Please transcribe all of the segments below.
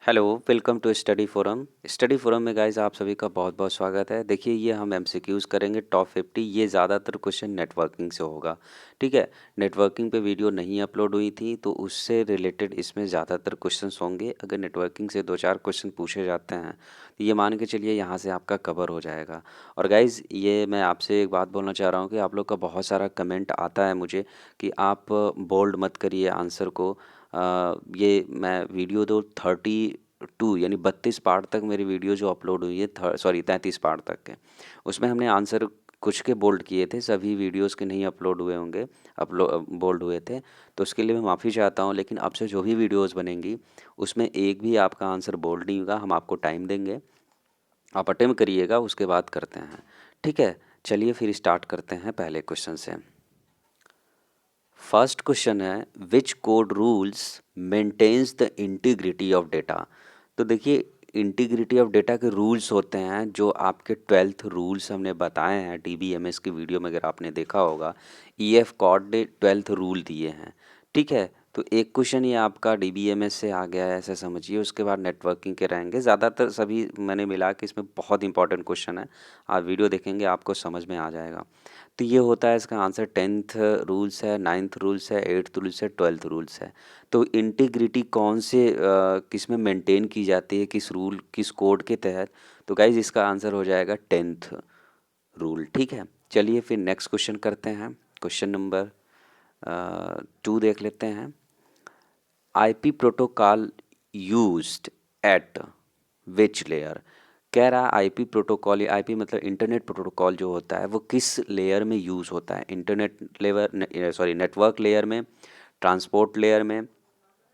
Hello, welcome to study forum. Study forum में guys आप सभी का बहुत बहुत स्वागत है। देखिए ये हम एमसीक्यूज़ करेंगे टॉप 50। ये ज़्यादातर क्वेश्चन नेटवर्किंग से होगा। ठीक है, नेटवर्किंग पे वीडियो नहीं अपलोड हुई थी तो उससे रिलेटेड इसमें ज़्यादातर क्वेश्चंस होंगे। अगर नेटवर्किंग से 2-4 क्वेश्चन पूछे जाते हैं तो ये मान के चलिए यहाँ से आपका कवर हो जाएगा। और गाइज़ ये मैं आपसे एक बात बोलना चाह रहा हूँ कि आप लोग का बहुत सारा कमेंट आता है मुझे कि आप बोल्ड मत करिए आंसर को। ये मैं वीडियो तो 32 यानी 32 पार्ट तक मेरी वीडियो जो अपलोड हुई है, सॉरी 33 पार्ट तक के, उसमें हमने आंसर कुछ के बोल्ड किए थे, सभी वीडियोस के नहीं अपलोड हुए होंगे, बोल्ड हुए थे। तो उसके लिए मैं माफ़ी चाहता हूँ, लेकिन अब से जो भी वीडियोस बनेंगी उसमें एक भी आपका आंसर बोल्ड नहीं होगा। हम आपको टाइम देंगे, आप अटेम्प्ट करिएगा, उसके बाद करते हैं। ठीक है, चलिए फिर स्टार्ट करते हैं पहले क्वेश्चन से। फर्स्ट क्वेश्चन है, which code rules maintains the integrity of data. तो देखिए इंटीग्रिटी ऑफ डेटा के रूल्स होते हैं जो आपके 12th रूल्स हमने बताए हैं डीबीएमएस की वीडियो में, अगर आपने देखा होगा। ईएफ कॉड ने 12th रूल दिए हैं। ठीक है, तो एक क्वेश्चन ये आपका डीबीएमएस से आ गया है ऐसे समझिए। उसके बाद नेटवर्किंग के रहेंगे, ज़्यादातर सभी मैंने मिला के इसमें बहुत इंपॉर्टेंट क्वेश्चन है। आप वीडियो देखेंगे आपको समझ में आ जाएगा। तो ये होता है इसका आंसर। 10th रूल्स है, 9th रूल्स है, 8th रूल्स है, 12th रूल्स है। तो इंटीग्रिटी कौन से किस में मेंटेन की जाती है, किस रूल किस कोड के तहत? तो गाइज इसका आंसर हो जाएगा 10th रूल। ठीक है, चलिए फिर नेक्स्ट क्वेश्चन करते हैं। क्वेश्चन नंबर 2 देख लेते हैं। IP protocol used eight which layer. कह रहा है आईपी प्रोटोकॉल, आईपी मतलब इंटरनेट प्रोटोकॉल जो होता है वो किस लेयर में यूज़ होता है? Internet layer, sorry network layer में, ट्रांसपोर्ट लेयर में,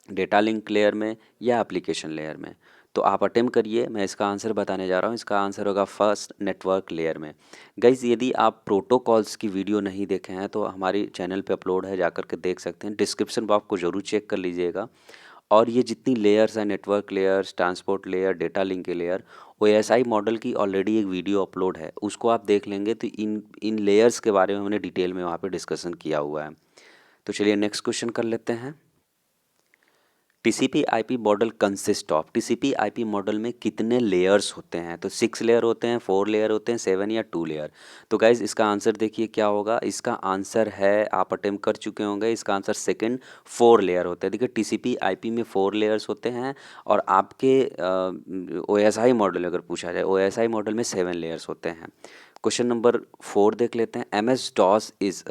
डेटा लिंक लेयर में, या एप्लीकेशन लेयर में? तो आप अटेम्प्ट करिए, मैं इसका आंसर बताने जा रहा हूँ। इसका आंसर होगा फर्स्ट, नेटवर्क लेयर में। गाइज यदि आप प्रोटोकॉल्स की वीडियो नहीं देखे हैं तो हमारी चैनल पे अपलोड है, जाकर के देख सकते हैं। डिस्क्रिप्शन बॉक्स को ज़रूर चेक कर लीजिएगा। और ये जितनी लेयर्स हैं, network layers, transport layer, data link layer, OSI model की ऑलरेडी एक वीडियो अपलोड है, उसको आप देख लेंगे तो इन इन लेयर्स के बारे में हमने डिटेल में वहाँ पे डिस्कशन किया हुआ है। तो चलिए नेक्स्ट क्वेश्चन कर लेते हैं। TCP IP model consist of, TCP IP model में कितने लेयर्स होते हैं? तो 6 लेयर होते हैं, 4 लेयर होते हैं, 7 या 2 लेयर? तो गाइज इसका आंसर देखिए क्या होगा। इसका आंसर है, आप अटेम्प्ट कर चुके होंगे, इसका आंसर सेकंड, 4 लेयर होते हैं। देखिए टीसीपी आईपी में 4 लेयर्स होते हैं और आपके ओएसआई मॉडल अगर पूछा जाए, ओएसआई मॉडल में 7 लेयर्स होते हैं। क्वेश्चन नंबर 4 देख लेते हैं। M S DOS is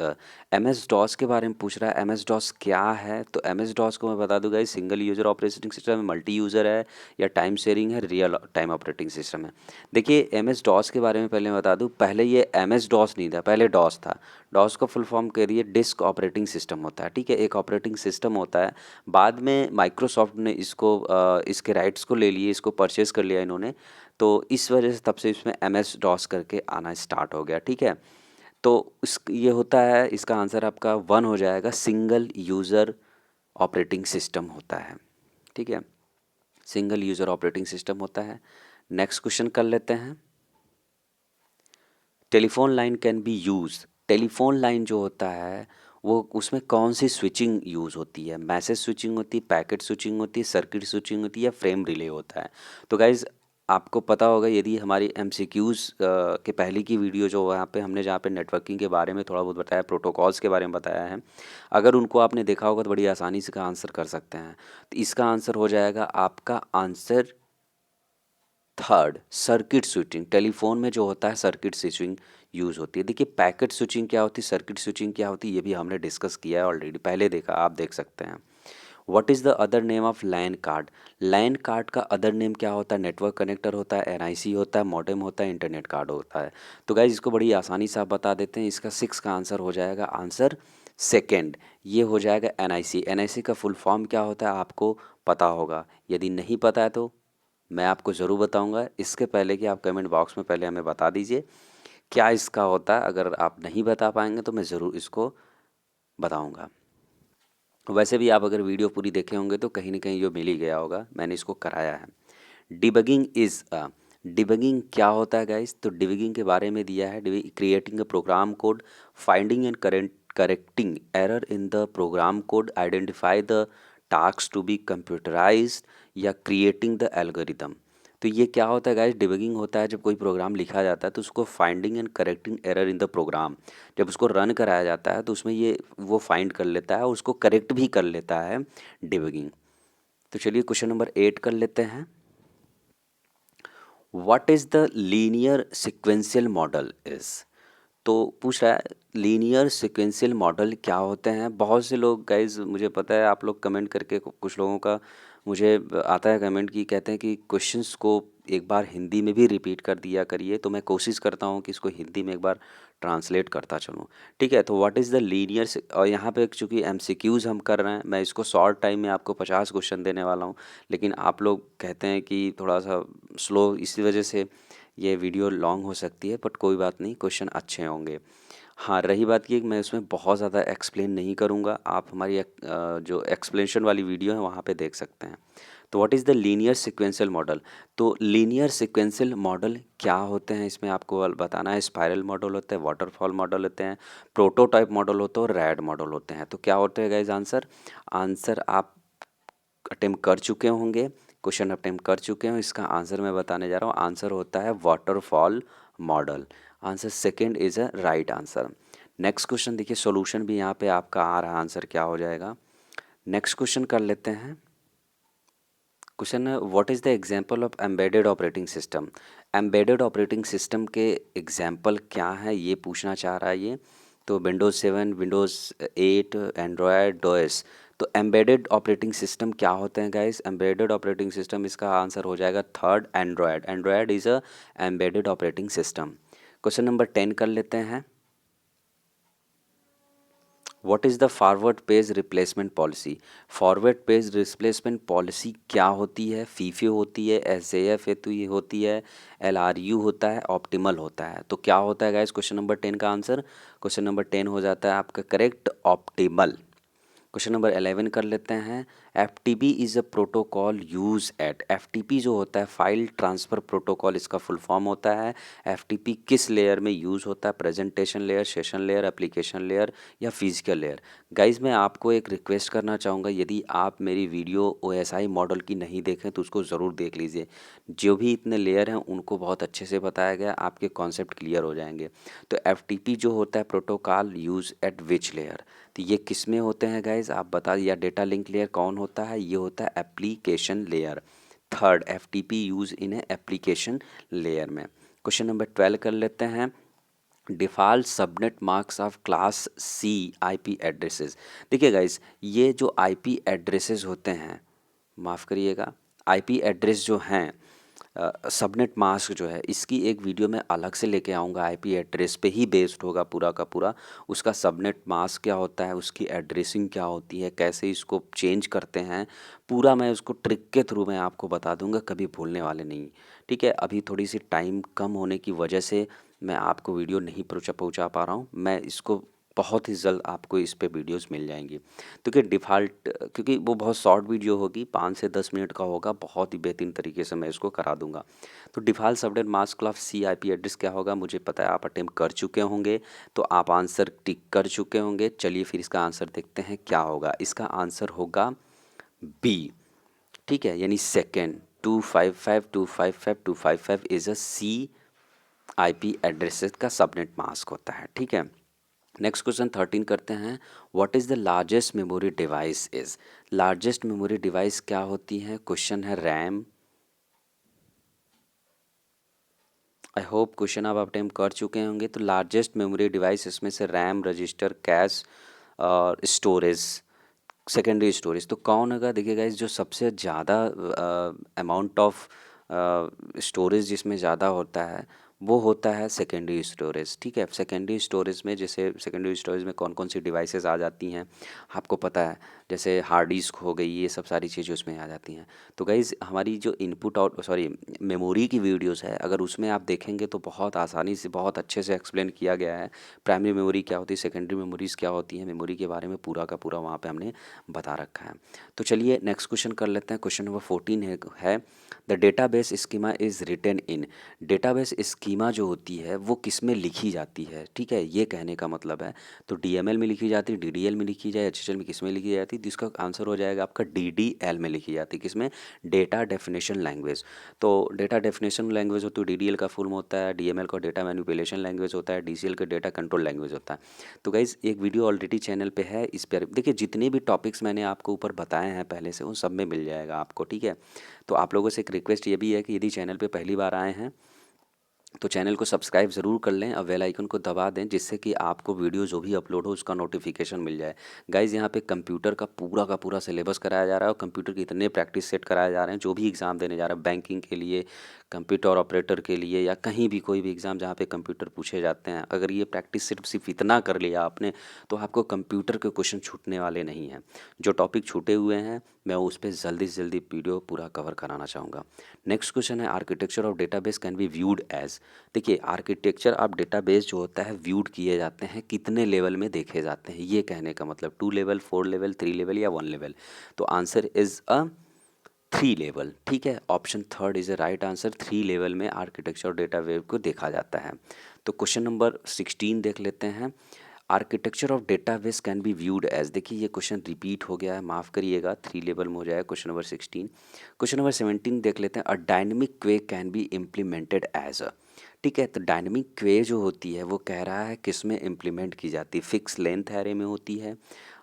M S DOS के बारे में पूछ रहा है। एम एस डॉस क्या है? तो एम एस डॉस को मैं बता दूंगा, ये सिंगल यूज़र ऑपरेटिंग सिस्टम है, मल्टी यूज़र है, या टाइम शेयरिंग है, रियल टाइम ऑपरेटिंग सिस्टम है। देखिए एम एस डॉस के बारे में पहले मैं बता दूं, पहले ये एम एस डॉस नहीं था, पहले डॉस था। डॉस का फुल फॉर्म करिए डिस्क ऑपरेटिंग सिस्टम होता है। ठीक है, एक ऑपरेटिंग सिस्टम होता है। बाद में माइक्रोसॉफ्ट ने इसको इसके राइट्स को ले लिए, इसको परचेज़ कर लिया इन्होंने। तो इस वजह से तब से इसमें एम एस डॉस करके आना स्टार्ट हो गया। ठीक है, तो इस ये होता है, इसका आंसर आपका 1 हो जाएगा। सिंगल यूज़र ऑपरेटिंग सिस्टम होता है। ठीक है, सिंगल यूज़र ऑपरेटिंग सिस्टम होता है। नेक्स्ट क्वेश्चन कर लेते हैं। Telephone line can be use, telephone line जो होता है वो उसमें कौन सी स्विचिंग यूज़ होती है? मैसेज स्विचिंग होती है, पैकेट स्विचिंग होती है, सर्किट स्विचिंग होती है, या फ्रेम रिले होता है? तो गाइज आपको पता होगा, यदि हमारी एमसीक्यूज़ के पहले की वीडियो जो वहाँ पे हमने जहाँ पे नेटवर्किंग के बारे में थोड़ा बहुत बताया, प्रोटोकॉल्स के बारे में बताया है, अगर उनको आपने देखा होगा तो बड़ी आसानी से का आंसर कर सकते हैं। तो इसका आंसर हो जाएगा आपका answer third, circuit switching. Telephone में जो होता है सर्किट स्विचिंग यूज़ होती है। देखिए पैकेट स्विचिंग क्या होती है, सर्किट स्विचिंग क्या होती है, ये भी हमने डिस्कस किया है ऑलरेडी, पहले देखा, आप देख सकते हैं। What is the other name of LAN card? LAN card का अदर नेम क्या होता है? नेटवर्क कनेक्टर होता है, एनआईसी होता है, मॉडेम होता है, इंटरनेट कार्ड होता है। तो गाइज इसको बड़ी आसानी से आप बता देते हैं। इसका 6 का आंसर हो जाएगा आंसर सेकेंड, ये हो जाएगा एनआईसी। एनआईसी का फुल फॉर्म क्या होता है आपको पता होगा, यदि नहीं पता है तो मैं आपको ज़रूर बताऊंगा। इसके पहले कि आप कमेंट बॉक्स में पहले हमें बता दीजिए क्या इसका होता है। अगर आप नहीं बता पाएंगे तो मैं ज़रूर इसको बताऊंगा। वैसे भी आप अगर वीडियो पूरी देखे होंगे तो कहीं ना कहीं ये मिल ही गया होगा, मैंने इसको कराया है। डिबगिंग इज़ अ, डिबगिंग क्या होता है गाइस? तो डिबगिंग के बारे में दिया है, creating a program code, finding and correcting error in the program code, identify the task to be computerised, या क्रिएटिंग द एल्गोरिदम। तो ये क्या होता है गाइस, डिबगिंग होता है जब कोई प्रोग्राम लिखा जाता है तो उसको finding and correcting error in the program. जब उसको रन कराया जाता है तो उसमें ये वो फाइंड कर लेता है और उसको करेक्ट भी कर लेता है, डिबगिंग। तो चलिए क्वेश्चन नंबर 8 कर लेते हैं। What is the linear sequential model is. तो पूछ रहा है लीनियर सिक्वेंशियल मॉडल क्या होते हैं। बहुत से लोग गाइज, मुझे पता है आप लोग कमेंट करके, कुछ लोगों का मुझे आता है कमेंट की कहते हैं कि क्वेश्चंस को एक बार हिंदी में भी रिपीट कर दिया करिए। तो मैं कोशिश करता हूँ कि इसको हिंदी में एक बार ट्रांसलेट करता चलूँ। ठीक है, तो व्हाट इज़ द लीनियर, और यहाँ पे चूँकि एमसीक्यूज़ हम कर रहे हैं, मैं इसको शॉर्ट टाइम में आपको 50 क्वेश्चन देने वाला हूँ। लेकिन आप लोग कहते हैं कि थोड़ा सा स्लो, इसी वजह से ये वीडियो लॉन्ग हो सकती है, बट कोई बात नहीं, क्वेश्चन अच्छे होंगे। हाँ, रही बात की मैं उसमें बहुत ज़्यादा एक्सप्लेन नहीं करूँगा, आप हमारी जो एक्सप्लेनेशन वाली वीडियो है वहाँ पे देख सकते हैं। तो what is the linear sequential model. तो लीनियर सिक्वेंशियल मॉडल क्या होते हैं, इसमें आपको बताना है। स्पाइरल मॉडल होते हैं, वाटरफॉल मॉडल होते हैं, प्रोटोटाइप मॉडल होते हैं और रैड मॉडल होते हैं। तो क्या होते हैं गाइज आंसर, आंसर आप अटेम्प्ट कर चुके होंगे, क्वेश्चन अटेम्प्ट कर चुके हो। इसका आंसर मैं बताने जा रहा हूँ। आंसर होता है waterfall model. Answer second is a right answer. Next question देखिए, सॉल्यूशन भी यहाँ पे आपका आ रहा है, आंसर क्या हो जाएगा। नेक्स्ट क्वेश्चन कर लेते हैं। क्वेश्चन है what is the example of embedded operating system. Embedded operating system के एग्जांपल क्या है ये पूछना चाह रहा है ये। तो विंडोज़ 7, विंडोज़ 8, एंड्रॉयड, डोएस। तो एम्बेडेड ऑपरेटिंग सिस्टम क्या होते हैं गाइस। एम्बेडेड ऑपरेटिंग सिस्टम, इसका आंसर हो जाएगा third, Android. Android is a embedded operating system. Question number 10 कर लेते हैं। What is the forward page replacement policy. Forward page replacement policy क्या होती है। फीफी होती है, एसएएफ होती है, एलआरयू होता है, ऑप्टिमल होता है। तो क्या होता है गाइस, क्वेश्चन नंबर 10 का आंसर, क्वेश्चन नंबर 10 हो जाता है आपका करेक्ट, ऑप्टिमल। क्वेश्चन नंबर 11 कर लेते हैं। F T P is a protocol use at. F T P जो होता है फाइल ट्रांसफ़र प्रोटोकॉल, इसका फुल फॉर्म होता है। एफ टी पी किस लेयर में यूज़ होता है, presentation layer, session layer, application layer या फिजिकल लेयर। गाइज मैं आपको एक रिक्वेस्ट करना चाहूँगा, यदि आप मेरी video O S I model की नहीं देखें तो उसको ज़रूर देख लीजिए। जो भी इतने लेयर हैं उनको बहुत अच्छे से बताया गया, आपके कॉन्सेप्ट क्लियर हो जाएंगे। तो एफ टी पी जो होता है protocol use eight which layer. तो ये किस में होते हैं गाइज आप बता, या डेटा लिंक लेयर कौन होता है, ये होता है application layer. Third, F T P use in a application layer में। क्वेश्चन नंबर 12 कर लेते हैं। Default subnet marks of class C IP addresses. देखिए गाइज, ये जो आईपी एड्रेसेस होते हैं, माफ़ करिएगा, आईपी एड्रेस जो हैं, सबनेट मास्क जो है, इसकी एक वीडियो मैं अलग से लेके आऊँगा। आईपी एड्रेस पे ही बेस्ड होगा पूरा का पूरा। उसका सबनेट मास्क क्या होता है, उसकी एड्रेसिंग क्या होती है, कैसे इसको चेंज करते हैं, पूरा मैं उसको ट्रिक के थ्रू मैं आपको बता दूंगा, कभी भूलने वाले नहीं। ठीक है, अभी थोड़ी सी टाइम कम होने की वजह से मैं आपको वीडियो नहीं पहुंचा पा रहा हूँ। मैं इसको बहुत ही जल्द आपको इस पे वीडियोस मिल जाएंगी। तो कि डिफ़ॉल्ट, क्योंकि वो बहुत शॉर्ट वीडियो होगी, 5 से 10 मिनट का होगा, बहुत ही बेहतरीन तरीके से मैं इसको करा दूंगा। तो default subnet mask of C IP address क्या होगा, मुझे पता है आप अटेम्प्ट कर चुके होंगे, तो आप आंसर टिक कर चुके होंगे। चलिए फिर इसका आंसर देखते हैं क्या होगा। इसका आंसर होगा बी। ठीक है, यानी second, 255 is a C IP addresses का सबनेट मास्क होता है। ठीक है, नेक्स्ट क्वेश्चन 13 करते हैं। What is the largest memory device is. Largest memory device क्या होती है, क्वेश्चन है रैम। आई होप क्वेश्चन आप अटेम्प्ट कर चुके होंगे। तो लार्जेस्ट मेमोरी डिवाइस, इसमें से रैम, रजिस्टर, कैश और स्टोरेज, सेकेंडरी स्टोरेज। तो कौन होगा, देखिएगा इस जो सबसे ज़्यादा अमाउंट ऑफ स्टोरेज जिसमें ज़्यादा होता है वो होता है सेकेंडरी स्टोरेज। ठीक है, सेकेंडरी स्टोरेज में, जैसे सेकेंडरी स्टोरेज में कौन कौन सी डिवाइसेस आ जाती हैं आपको पता है, जैसे हार्ड डिस्क हो गई, ये सब सारी चीज़ें उसमें आ जाती हैं। तो गाइज़ हमारी जो इनपुट आउट सॉरी मेमोरी की वीडियोस है, अगर उसमें आप देखेंगे तो बहुत आसानी से, बहुत अच्छे से एक्सप्लेन किया गया है। प्राइमरी मेमोरी क्या होती है, सेकेंडरी मेमोरीज़ क्या होती हैं, मेमोरी के बारे में पूरा का पूरा वहाँ पे हमने बता रखा है। तो चलिए नेक्स्ट क्वेश्चन कर लेते हैं। क्वेश्चन नंबर 14 है the database schema is written in. Database schema जो होती है वो किस में लिखी जाती है। ठीक है, ये कहने का मतलब है। तो डीएमएल में लिखी जाती है, डीडीएल में लिखी जाए, एचएसएल में किस में लिखी जाती है, जाती है, जिसका आंसर हो जाएगा आपका DDL में लिखी जाती है। किसमें? Data definition language. तो डेटा डेफिनेशन लैंग्वेज हो तो DDL का फुल होता है, DML का डेटा मैनिपुलेशन लैंग्वेज होता है, DCL का डेटा कंट्रोल लैंग्वेज होता है। तो गाइज़ एक वीडियो ऑलरेडी चैनल पे है, इस पर देखिए जितने भी टॉपिक्स मैंने आपको ऊपर बताए हैं पहले से, उन सब में मिल जाएगा आपको, ठीक है। तो आप लोगों से एक रिक्वेस्ट ये भी है कि यदि चैनल पे पहली बार आए हैं तो चैनल को सब्सक्राइब ज़रूर कर लें और बेल आइकन को दबा दें, जिससे कि आपको वीडियो जो भी अपलोड हो उसका नोटिफिकेशन मिल जाए। गाइज़ यहाँ पे कंप्यूटर का पूरा सिलेबस कराया जा रहा है और कंप्यूटर के इतने प्रैक्टिस सेट कराए जा रहे हैं, जो भी एग्ज़ाम देने जा रहा है बैंकिंग के लिए, कंप्यूटर ऑपरेटर के लिए, या कहीं भी कोई भी एग्ज़ाम जहाँ पे कंप्यूटर पूछे जाते हैं, अगर ये प्रैक्टिस सेट सिर्फ इतना कर लिया आपने तो आपको कंप्यूटर के क्वेश्चन छूटने वाले नहीं हैं। जो टॉपिक छूटे हुए हैं मैं उस पर जल्दी से जल्दी वीडियो पूरा कवर कराना चाहूँगा। नेक्स्ट क्वेश्चन है, architecture of database can be viewed as. देखिए आर्किटेक्चर ऑफ डेटाबेस जो होता है व्यूड किए जाते हैं, कितने लेवल में देखे जाते हैं, ये कहने का मतलब 2 लेवल, 4 लेवल, 3 लेवल या 1 लेवल। तो आंसर इज अ 3 लेवल, ठीक है। Option third is a right answer. 3 level में आर्किटेक्चर ऑफ डेटाबेस को देखा जाता है। तो क्वेश्चन नंबर 16 देख लेते हैं। Architecture of database can be viewed as. देखिए ये क्वेश्चन रिपीट हो गया है, माफ़ करिएगा, 3 लेवल में हो जाएगा क्वेश्चन नंबर 16। क्वेश्चन नंबर 17 देख लेते हैं। A dynamic queue can be implemented as a. ठीक है, तो डायनेमिक क्वे जो होती है वो कह रहा है किस में इम्प्लीमेंट की जाती है। फिक्स लेंथ एरे में होती है,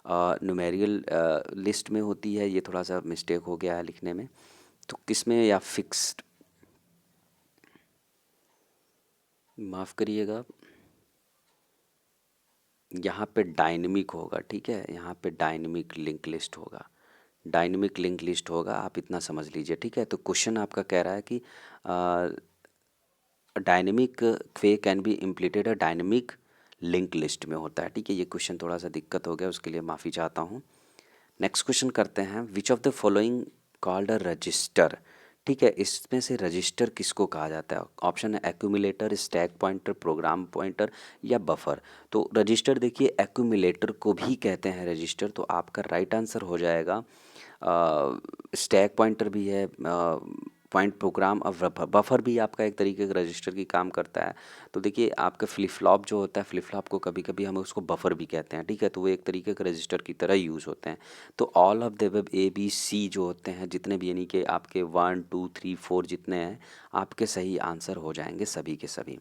न्यूमेरिकल लिस्ट में होती है, ये थोड़ा सा मिस्टेक हो गया है लिखने में, तो किस में, या फिक्स्ड, माफ़ करिएगा, यहाँ पे डायनेमिक होगा, ठीक है, यहाँ पे डायनेमिक लिंक लिस्ट होगा, डायनेमिक लिंक लिस्ट होगा, आप इतना समझ लीजिए, ठीक है। तो क्वेश्चन आपका कह रहा है कि dynamic queue can be implemented a dynamic link list में होता है, ठीक है। ये क्वेश्चन थोड़ा सा दिक्कत हो गया, उसके लिए माफ़ी चाहता हूँ। नेक्स्ट क्वेश्चन करते हैं। विच of the following called a resistor. ठीक है, इसमें से रजिस्टर किसको कहा जाता है। ऑप्शन है accumulator, stack pointer, program pointer या बफर। तो रजिस्टर देखिए एक्यूमुलेटर को भी कहते हैं रजिस्टर, तो आपका राइट आंसर हो जाएगा स्टैक पॉइंटर भी है, पॉइंट प्रोग्राम और बफर भी आपका एक तरीके का रजिस्टर की काम करता है। तो देखिए आपका फ्लिप फ्लॉप जो होता है, फ्लिप फ्लॉप को कभी कभी हम उसको बफर भी कहते हैं, ठीक है, तो वो एक तरीके का रजिस्टर की तरह यूज़ होते हैं। तो all of the web ABC जो होते हैं जितने भी, यानी कि आपके 1 2 3 4 जितने हैं, आपके सही आंसर हो जाएंगे सभी के सभी।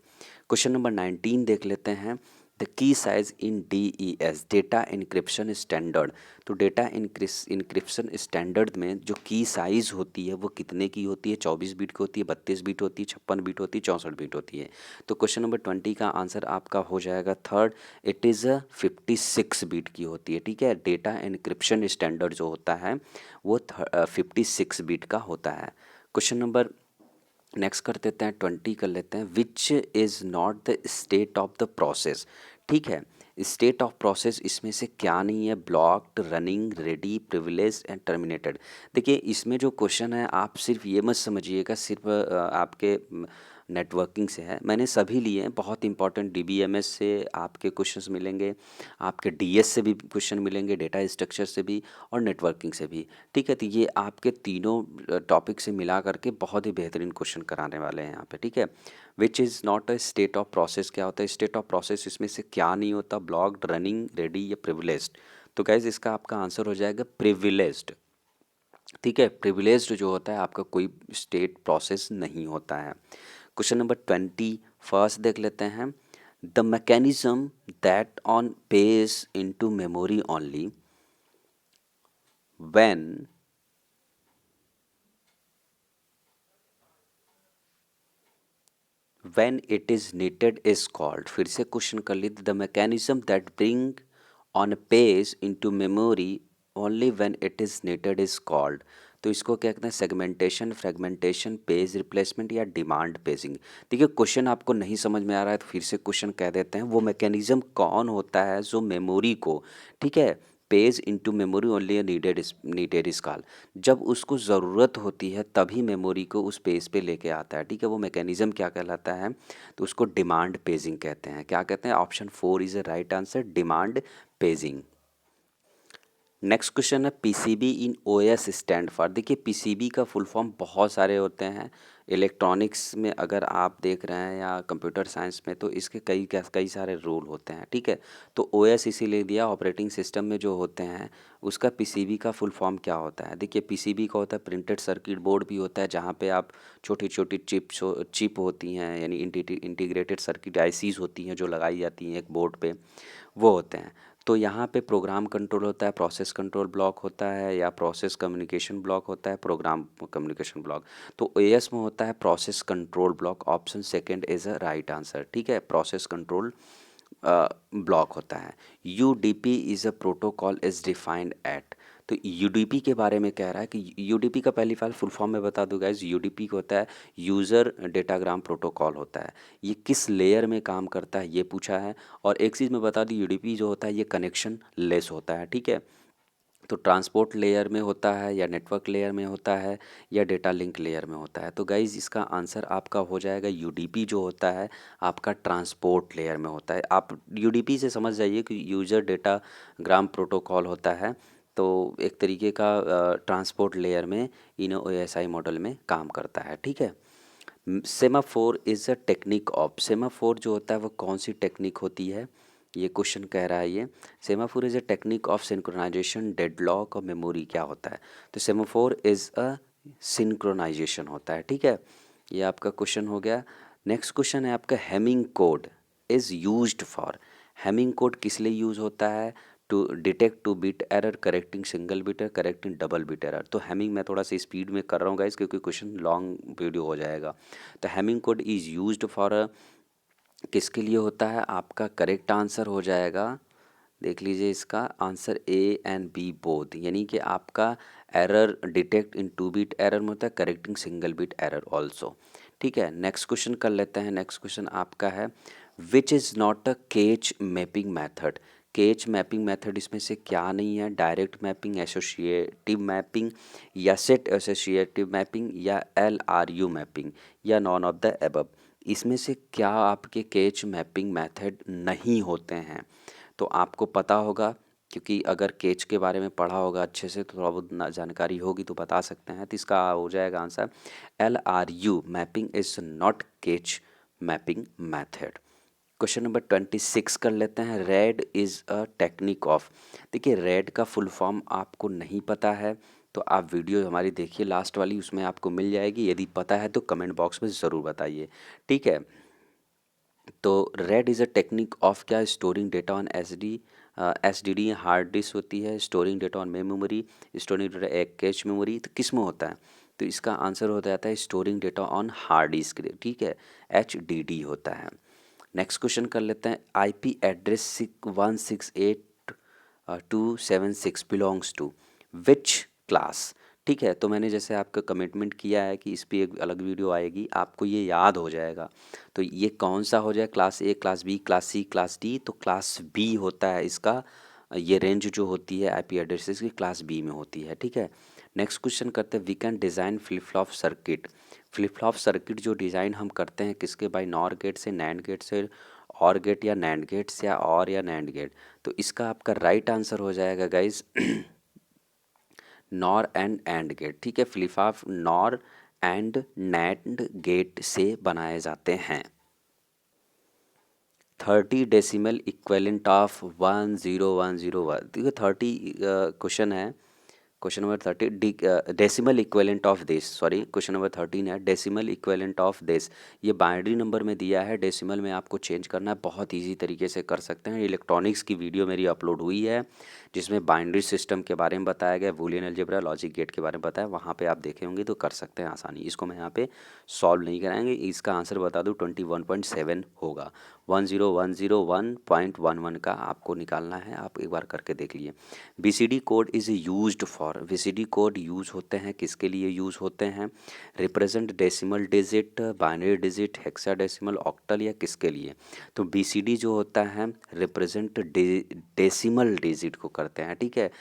क्वेश्चन नंबर 19 देख लेते हैं। The key size in DES, data encryption standard. तो डेटा इनक्रिप्शन स्टैंडर्ड में जो की साइज़ होती है वो कितने की होती है। 24 बीट की होती है, 32 बीट होती है, 56 बीट होती है, 64 बीट होती है। तो क्वेश्चन नंबर 20 का आंसर आपका हो जाएगा थर्ड, इट इज़ 56 बीट की होती है, ठीक है। डेटा इनक्रिप्शन स्टैंडर्ड जो होता है वो 56 बीट का होता है। क्वेश्चन नंबर नेक्स्ट कर देते हैं, 20 कर लेते हैं। Which is not the state of the process. ठीक है, स्टेट ऑफ प्रोसेस इसमें से क्या नहीं है। Blocked, running, ready, privilege and terminated. देखिए इसमें जो क्वेश्चन है आप सिर्फ ये मत समझिएगा सिर्फ आपके नेटवर्किंग से है, मैंने सभी लिए हैं, बहुत इंपॉर्टेंट DBMS से आपके क्वेश्चंस मिलेंगे, आपके DS से भी क्वेश्चन मिलेंगे, डेटा स्ट्रक्चर से भी और नेटवर्किंग से भी, ठीक है। तो ये आपके तीनों टॉपिक से मिला करके बहुत ही बेहतरीन क्वेश्चन कराने वाले हैं यहाँ पे, ठीक है। Which is not a state of process, क्या होता है स्टेट ऑफ प्रोसेस, इसमें से क्या नहीं होता। ब्लॉक्ड, रनिंग, रेडी या प्रिविलेज्ड। तो गाइज इसका आपका आंसर हो जाएगा प्रिविलेज्ड, ठीक है। प्रिविलेज्ड जो होता है आपका कोई स्टेट प्रोसेस नहीं होता है। क्वेश्चन नंबर 21 देख लेते हैं। The mechanism that on page into memory only when it is needed is called. फिर से क्वेश्चन कर लीजिए। The mechanism that bring on page into memory only when it is needed is called. तो इसको क्या कहते हैं, सेगमेंटेशन, फ्रेगमेंटेशन, पेज रिप्लेसमेंट या डिमांड पेजिंग। देखिए क्वेश्चन आपको नहीं समझ में आ रहा है तो फिर से क्वेश्चन कह देते हैं। वो मैकेनिज्म कौन होता है जो मेमोरी को, ठीक है, page into memory only needed is called, जब उसको ज़रूरत होती है तभी मेमोरी को उस पेज पे लेके आता है, ठीक है। वो मैकेनिज्म क्या कहलाता है, तो उसको डिमांड पेजिंग कहते हैं। क्या कहते हैं, option 4 is a right answer, demand paging. Next question है PCB in OS stand for. देखिए पीसीबी का फुल फॉर्म बहुत सारे होते हैं। इलेक्ट्रॉनिक्स में अगर आप देख रहे हैं या कंप्यूटर साइंस में तो इसके कई सारे रोल होते हैं, ठीक है। तो ओएस इसीलिए दिया, ऑपरेटिंग सिस्टम में जो होते हैं उसका पीसीबी का फुल फॉर्म क्या होता है। देखिए पीसीबी का होता है प्रिंटेड सर्किट बोर्ड भी होता है, जहाँ पे आप छोटी छोटी चिप होती हैं, यानी इंटीग्रेटेड सर्किट आईसीज होती हैं जो लगाई जाती हैं एक बोर्ड पे, वो होते हैं। तो यहाँ पे प्रोग्राम कंट्रोल होता है, प्रोसेस कंट्रोल ब्लॉक होता है, या प्रोसेस कम्युनिकेशन ब्लॉक होता है, प्रोग्राम कम्युनिकेशन ब्लॉक। तो एएस में होता है process control block, option second is a right answer, ठीक है। प्रोसेस कंट्रोल ब्लॉक होता है। UDP is a protocol is defined at. तो यूडीपी के बारे में कह रहा है कि यूडीपी का पहली फाइल फुल फॉर्म में बता दूँ गाइज। यूडीपी को होता है यूज़र डेटाग्राम प्रोटोकॉल होता है। ये किस लेयर में काम करता है ये पूछा है। और एक चीज़ मैं बता दूँ, यूडीपी जो होता है ये कनेक्शन लेस होता है, ठीक है। तो ट्रांसपोर्ट लेयर में होता है, या नेटवर्क लेयर में होता है, या डेटा लिंक लेयर में होता है। तो गाइज़ इसका आंसर आपका हो जाएगा यूडीपी जो होता है आपका ट्रांसपोर्ट लेयर में होता है। आप यूडीपी से समझ जाइए कि यूज़र डेटा ग्राम प्रोटोकॉल होता है। तो एक तरीके का ट्रांसपोर्ट लेयर में इन ओएसआई मॉडल में काम करता है, ठीक है। Semaphore is a technique of. Semaphore जो होता है वो कौन सी टेक्निक होती है, ये क्वेश्चन कह रहा है ये। Semaphore is a technique of synchronisation, deadlock और मेमोरी क्या होता है। तो सेमाफोर इज़ अ सिंक्रोनाइजेशन होता है, ठीक है। ये आपका क्वेश्चन हो गया। नेक्स्ट क्वेश्चन है आपका Hamming code is used for. Hamming code किस लिए यूज़ होता है। To detect two bit error, correcting single bit error, correcting double bit error. तो हेमिंग मैं थोड़ा सा स्पीड में कर रहा हूँ गाइस क्योंकि क्वेश्चन लॉन्ग वीडियो हो जाएगा। तो Hamming code is used for किसके लिए होता है। आपका करेक्ट आंसर हो जाएगा, देख लीजिए इसका answer A and B both, यानी कि आपका error detect in two bit error में होता है, correcting single bit error also, ठीक है। नेक्स्ट क्वेश्चन कर लेते हैं। नेक्स्ट क्वेश्चन आपका है विच इज़ नॉट अ केच मैपिंग मैथड। केच मैपिंग मेथड इसमें से क्या नहीं है। डायरेक्ट मैपिंग, एसोसिएटिव मैपिंग, या सेट एसोसिएटिव मैपिंग, या LRU मैपिंग, या नॉन ऑफ द एबव। इसमें से क्या आपके केच मैपिंग मेथड नहीं होते हैं। तो आपको पता होगा, क्योंकि अगर केच के बारे में पढ़ा होगा अच्छे से तो थोड़ा बहुत जानकारी होगी तो बता सकते हैं। तो इसका हो जाएगा answer LRU mapping is not केच मैपिंग मैथड। क्वेश्चन नंबर 26 कर लेते हैं। Red is a technique of. देखिए रेड का फुल फॉर्म आपको नहीं पता है तो आप वीडियो हमारी देखिए लास्ट वाली, उसमें आपको मिल जाएगी। यदि पता है तो कमेंट बॉक्स में ज़रूर बताइए, ठीक है। तो RAID is a technique of क्या, storing data on SDD hard disk होती है, storing data on memory, storing data एक कैश मेमोरी। तो किस में होता है, तो इसका आंसर हो जाता है storing data on hard disk, ठीक है, HDD होता है। नेक्स्ट क्वेश्चन कर लेते हैं। IP address 168.276 belongs to which class. ठीक है, तो मैंने जैसे आपका कमिटमेंट किया है कि इस पर एक अलग वीडियो आएगी, आपको ये याद हो जाएगा। तो ये कौन सा हो जाए, class A, class B, class C, class D। तो क्लास B होता है इसका। ये रेंज जो होती है IP एड्रेसेस की क्लास B में होती है, ठीक है। नेक्स्ट क्वेश्चन करते हैं। We can design flip flop circuit. Flip flop circuit जो डिज़ाइन हम करते हैं किसके, बाई नॉर गेट से, नैंड गेट से, और गेट या नैंड गेट से, या और या नैंड गेट। तो इसका आपका राइट आंसर हो जाएगा गाइज नॉर एंड गेट, ठीक है। Flip flop NOR and NAND gate से बनाए जाते हैं। 30 डेसिमल इक्वेलेंट ऑफ 10101। देखिए 30 क्वेश्चन है। Question number 30 decimal equivalent of this, sorry question number 13 है डेसिमल इक्वेलेंट ऑफ दिस। ये बाइनरी नंबर में दिया है, डेसिमल में आपको चेंज करना है। बहुत इजी तरीके से कर सकते हैं। इलेक्ट्रॉनिक्स की वीडियो मेरी अपलोड हुई है जिसमें बाइनरी सिस्टम के बारे में बताया गया, बूलियन अलजेब्रा, लॉजिक गेट के बारे में बताया। वहाँ पे आप देखे होंगे तो कर सकते हैं आसानी। इसको मैं यहाँ पे सॉल्व नहीं कराएंगे। इसका आंसर बता दूँ 21.7 होगा। 10101.11 का आपको निकालना है। आप एक बार करके देख लीजिए। BCD code is used for. BCD code use होते हैं किसके लिए यूज़ होते हैं, represent decimal digit, binary digit, hexadecimal, octal, या किसके लिए। तो BCD जो होता है रिप्रेजेंट डेसिमल डिजिट को करते हैं, ठीक है।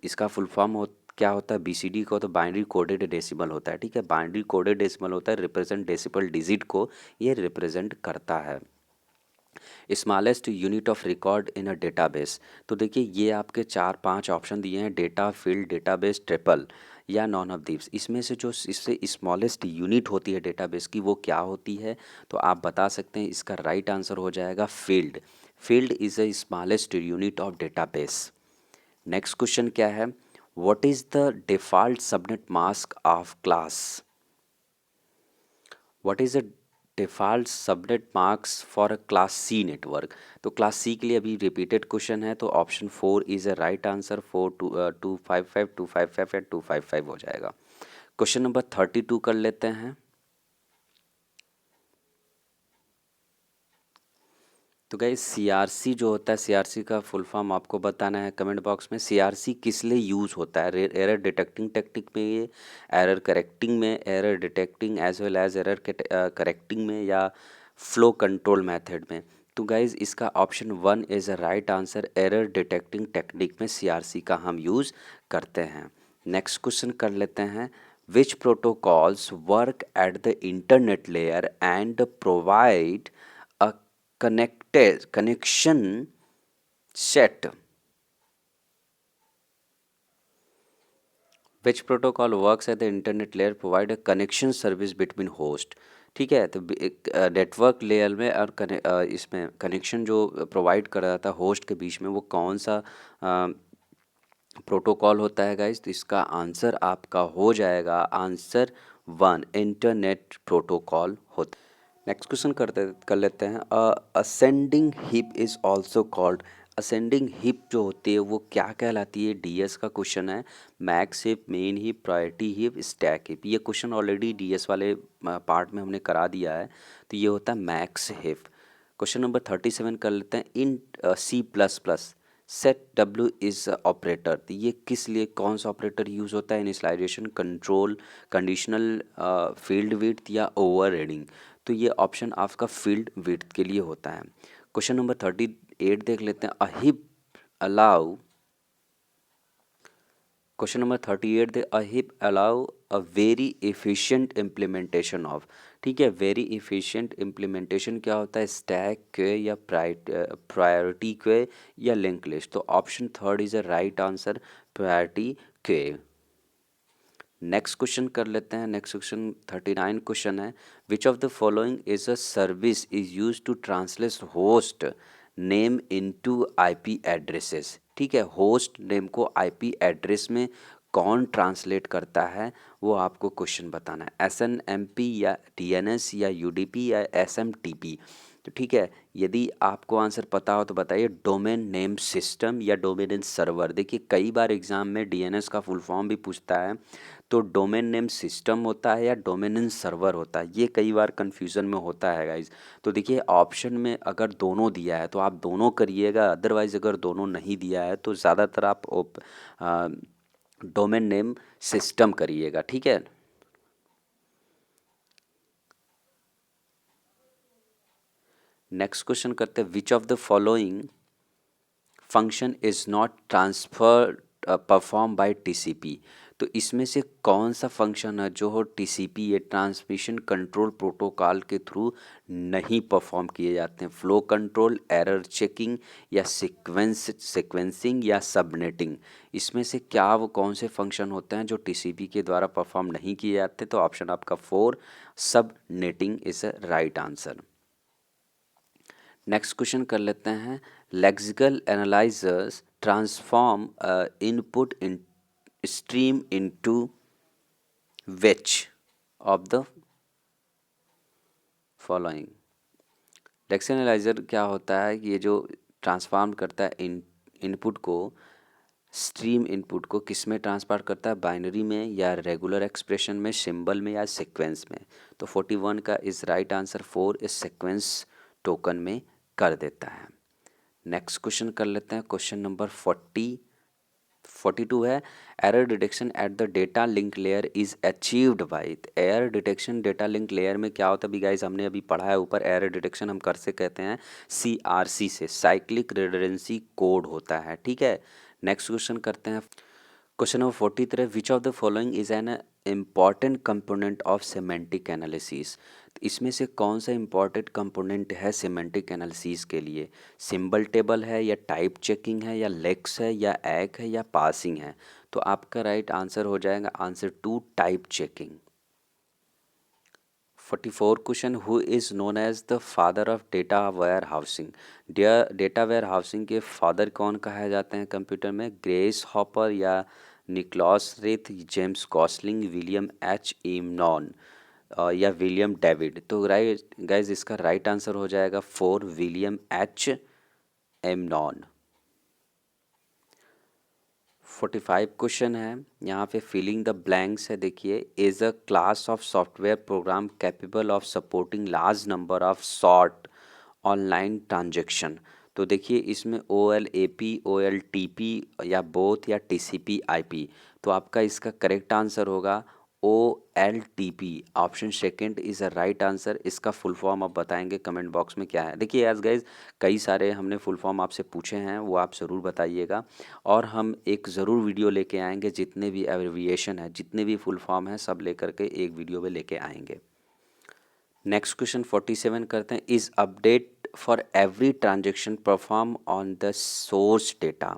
इसका फुल फॉर्म क्या होता है, BCD को तो बाइनरी कोडेड डेसिमल होता है, ठीक है। बाइनरी कोडेड डेसिमल होता है, रिप्रेजेंट डेसिमल डिजिट को ये रिप्रेजेंट करता है। Smallest unit of record in a database. तो देखिए ये आपके 4-5 ऑप्शन दिए हैं, डेटा, फील्ड, डेटाबेस, ट्रिपल या नॉन ऑफ दीव्स। इसमें से जो इससे स्मॉलेस्ट यूनिट होती है डेटाबेस की वो क्या होती है, तो आप बता सकते हैं। इसका राइट आंसर हो जाएगा field. Field is a smallest unit of database. Next question क्या है, what is the default subnet mask of class. What is the default subnet marks for a class C network. तो class C के लिए अभी repeated question है, तो option 4 is a right answer. 255 255 या 255 हो जाएगा। क्वेश्चन नंबर 32 कर लेते हैं। तो गाइस सीआरसी जो होता है, सीआरसी का फुल फॉर्म आपको बताना है कमेंट बॉक्स में। सीआरसी किस लिए यूज़ होता है, एरर डिटेक्टिंग टेक्निक में, ये एरर करेक्टिंग में, error detecting as well as error correcting में, या फ्लो कंट्रोल मेथड में। तो गाइज इसका option 1 is a right answer. Error detecting technique में सीआरसी का हम यूज़ करते हैं। नेक्स्ट क्वेश्चन कर लेते हैं, which protocols work at the internet layer and provide a connection set। Which protocol works at the internet layer provide a connection service between host. ठीक है, तो नेटवर्क लेयर में और इसमें कनेक्शन जो प्रोवाइड कर रहा था होस्ट के बीच में, वो कौन सा प्रोटोकॉल होता है गाइस। तो इसका आंसर आपका हो जाएगा आंसर 1, इंटरनेट प्रोटोकॉल होता है। नेक्स्ट क्वेश्चन कर लेते हैं, ascending hip is also called. Ascending hip जो होती है वो क्या कहलाती है, डीएस का क्वेश्चन है। Max heap, main hip, priority hip, stack hip. ये क्वेश्चन ऑलरेडी डीएस वाले पार्ट में हमने करा दिया है, तो ये होता है मैक्स हिप। क्वेश्चन नंबर 37 कर लेते हैं, इन C++ set W is operator. तो ये किस लिए, कौन सा ऑपरेटर यूज़ होता है, initialization, control, conditional, field width या ओवर रीडिंग। तो ये ऑप्शन आपका फील्ड विड्थ के लिए होता है। क्वेश्चन नंबर 38 देख लेते हैं, a heap allow. Question number 38 the, a heap allow a very efficient implementation of. ठीक है, वेरी एफिशिएंट इम्प्लीमेंटेशन क्या होता है, स्टैक क्वे या प्रायोरिटी क्वे या लिंक लिस्ट। तो option 3 is a right answer, priority queue. Next question कर लेते हैं। नेक्स्ट क्वेश्चन 39 क्वेश्चन है, which of the following is a service is use to translate host name into IP addresses. ठीक है, host name को IP address में कौन translate करता है, वो आपको क्वेश्चन बताना है। एसएनएमपी या डीएनएस या यूडीपी या एसएमटीपी। तो ठीक है, यदि आपको आंसर पता हो तो बताइए। डोमेन नेम सिस्टम या डोमेन नेम सर्वर। देखिए कई बार एग्जाम में डीएनएस का फुल फॉर्म भी पूछता है, तो डोमेन नेम सिस्टम होता है या डोमेन नेम सर्वर होता है, ये कई बार कन्फ्यूज़न में होता है गाइज। तो देखिए ऑप्शन में अगर दोनों दिया है तो आप दोनों करिएगा, अदरवाइज अगर दोनों नहीं दिया है तो ज़्यादातर आप डोमेन नेम सिस्टम करिएगा। ठीक है, नेक्स्ट क्वेश्चन करते हैं, विच of the following function is not transfer perform by TCP. तो इसमें से कौन सा फंक्शन है जो हो टीसीपी या ट्रांसमिशन कंट्रोल प्रोटोकॉल के थ्रू नहीं परफॉर्म किए जाते हैं। फ्लो कंट्रोल, एरर चेकिंग या सीक्वेंसिंग या सबनेटिंग। इसमें से क्या वो कौन से फंक्शन होते हैं जो टीसीपी के द्वारा परफॉर्म नहीं किए जाते। तो ऑप्शन आपका 4, subnetting is a right answer. Next question कर लेते हैं, lexical analysers transform input in stream into which of the following. Lexical analyser क्या होता है, ये जो ट्रांसफॉर्म करता है इनपुट को, स्ट्रीम इनपुट को किस में ट्रांसफर करता है, बाइनरी में या रेगुलर एक्सप्रेशन में, सिंबल में या सीक्वेंस में। तो 41 का इस राइट आंसर 4 इस सीक्वेंस टोकन में कर देता है। नेक्स्ट क्वेश्चन कर लेते हैं, क्वेश्चन नंबर 42 है, error detection at the data link layer is achieved by. Error detection data link layer में क्या होता है, भी गाइस हमने अभी पढ़ा है ऊपर। एरर डिटेक्शन हम कर से कहते हैं सीआरसी से, साइक्लिक रिडंडेंसी कोड होता है। ठीक है, नेक्स्ट क्वेश्चन करते हैं, question number 43, which of the following is an important component of semantic analysis. इसमें से कौन सा इम्पॉर्टेंट कंपोनेंट है सिमेंटिक एनालिसिस के लिए? सिंबल टेबल है या टाइप चेकिंग है या लेक्स है या एग है या पासिंग है? तो आपका राइट आंसर हो जाएगा answer to type checking. 44 question, who is known as the father of data warehousing? Data warehousing के फादर कौन कहा जाते हैं कंप्यूटर में? ग्रेस हॉपर या Nicholas Reth, James Gosling, William H Inmon या विलियम डेविड? तो right guys इसका राइट आंसर हो जाएगा 4 विलियम एच एमनॉन। 45 क्वेश्चन है यहाँ पे फिलिंग द ब्लैंक्स है। देखिए, is a class of software program capable of supporting large number of short online transaction? तो देखिए इसमें OLAP, OLTP या बोथ या TCP/IP। तो आपका इसका करेक्ट आंसर होगा OLTP। Option second is a right answer. इसका फुल फॉर्म आप बताएंगे कमेंट बॉक्स में क्या है। देखिए एज गाइज कई सारे हमने फुल फॉर्म आपसे पूछे हैं, वो आप ज़रूर बताइएगा और हम एक ज़रूर वीडियो लेके आएंगे। जितने भी एब्रिविएशन है, जितने भी फुल फॉर्म है, सब लेकर के एक वीडियो में लेके आएंगे। नेक्स्ट क्वेश्चन 47 करते हैं। Is update for every transaction perform on the source data?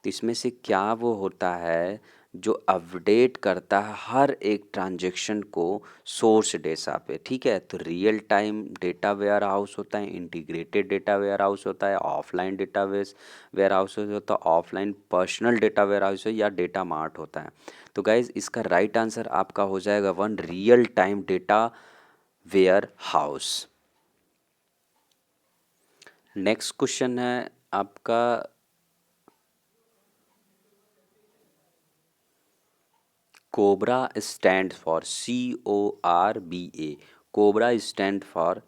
तो इसमें से क्या वो होता है जो अपडेट करता है हर एक ट्रांजेक्शन को सोर्स डेटा पे? ठीक है, तो real time data warehouse होता है, इंटीग्रेटेड डेटा वेयर हाउस होता है, ऑफलाइन डेटा वेयर हाउस होता है, offline personal data warehouse है या डेटा मार्ट होता है? तो गाइज इसका राइट आंसर आपका हो जाएगा 1 real time data warehouse. Next question है आपका कोबरा स्टैंड फॉर CORBA। कोबरा स्टैंड फॉर,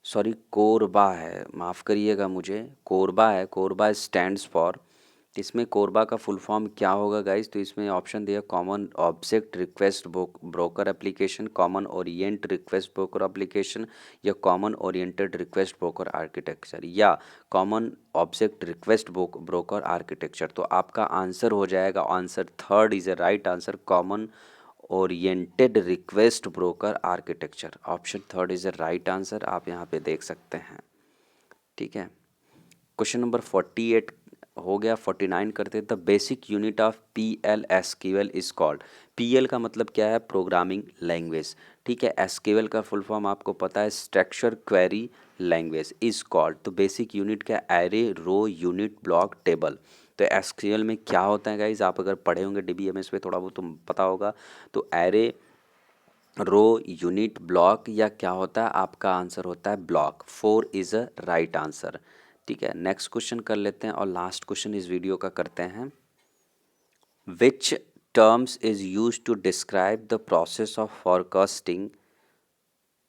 सॉरी कोरबा है, माफ़ करिएगा मुझे, कोरबा है। कोरबा स्टैंड्स फॉर, इसमें कोरबा का फुल फॉर्म क्या होगा गाइज? तो इसमें ऑप्शन दिया common object request broker application, common orient request broker application या common oriented request broker architecture या common object request broker architecture. तो आपका आंसर हो जाएगा answer third is a right answer, common oriented request broker architecture. Option third is a right answer, आप यहाँ पे देख सकते हैं। ठीक है, क्वेश्चन नंबर 48 हो गया। 49 करते the basic unit of PL SQL is called. PL का मतलब क्या है? Programming language. ठीक है, SQL का फुल फॉर्म आपको पता है, structure query language is called. तो बेसिक यूनिट क्या? एरे, रो, यूनिट, ब्लॉक, टेबल। तो SQL में क्या होता है गाइज? आप अगर पढ़े होंगे DBMS में थोड़ा बहुत तो पता होगा। तो एरे, रो, यूनिट, ब्लॉक या क्या होता है? आपका आंसर होता है block. 4 is a right answer. ठीक है, नेक्स्ट क्वेश्चन कर लेते हैं और लास्ट क्वेश्चन इस वीडियो का करते हैं। Which terms is use to describe the process of forecasting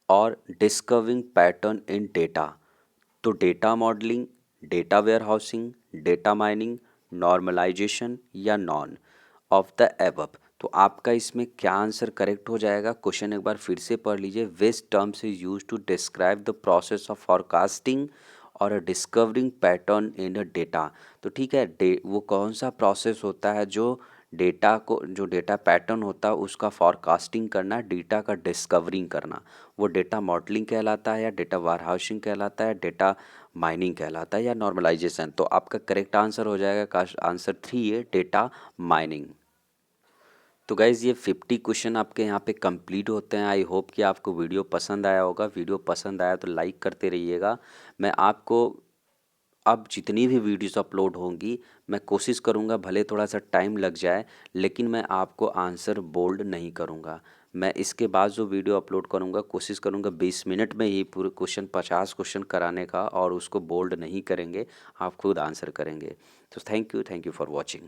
और डिस्कवरिंग पैटर्न इन डेटा? तो data modelling, data warehousing, data mining, normalisation या नॉन ऑफ द एबव? तो आपका इसमें क्या आंसर करेक्ट हो जाएगा? क्वेश्चन एक बार फिर से पढ़ लीजिए। Which terms is use to describe the process of forecasting और discovering pattern in a data? तो ठीक है, वो कौन सा प्रोसेस होता है जो डेटा को, जो डेटा पैटर्न होता है उसका फॉरकास्टिंग करना, डेटा का डिस्कवरिंग करना? वो डेटा मॉडलिंग कहलाता है या डेटा वारहाउसिंग कहलाता है, डेटा माइनिंग कहलाता है या नॉर्मलाइजेशन? तो आपका करेक्ट आंसर हो जाएगा आंसर 3 है, डेटा माइनिंग। तो गाइज़ ये 50 क्वेश्चन आपके यहाँ पे कंप्लीट होते हैं। आई होप कि आपको वीडियो पसंद आया होगा। वीडियो पसंद आया तो लाइक करते रहिएगा। मैं आपको अब जितनी भी वीडियोस अपलोड होंगी मैं कोशिश करूँगा, भले थोड़ा सा टाइम लग जाए, लेकिन मैं आपको आंसर बोल्ड नहीं करूँगा। मैं इसके बाद जो वीडियो अपलोड करूँगा कोशिश करूँगा 20 मिनट में ही पूरे क्वेश्चन 50 क्वेश्चन कराने का, और उसको बोल्ड नहीं करेंगे, आप खुद आंसर करेंगे। तो थैंक यू फॉर वॉचिंग।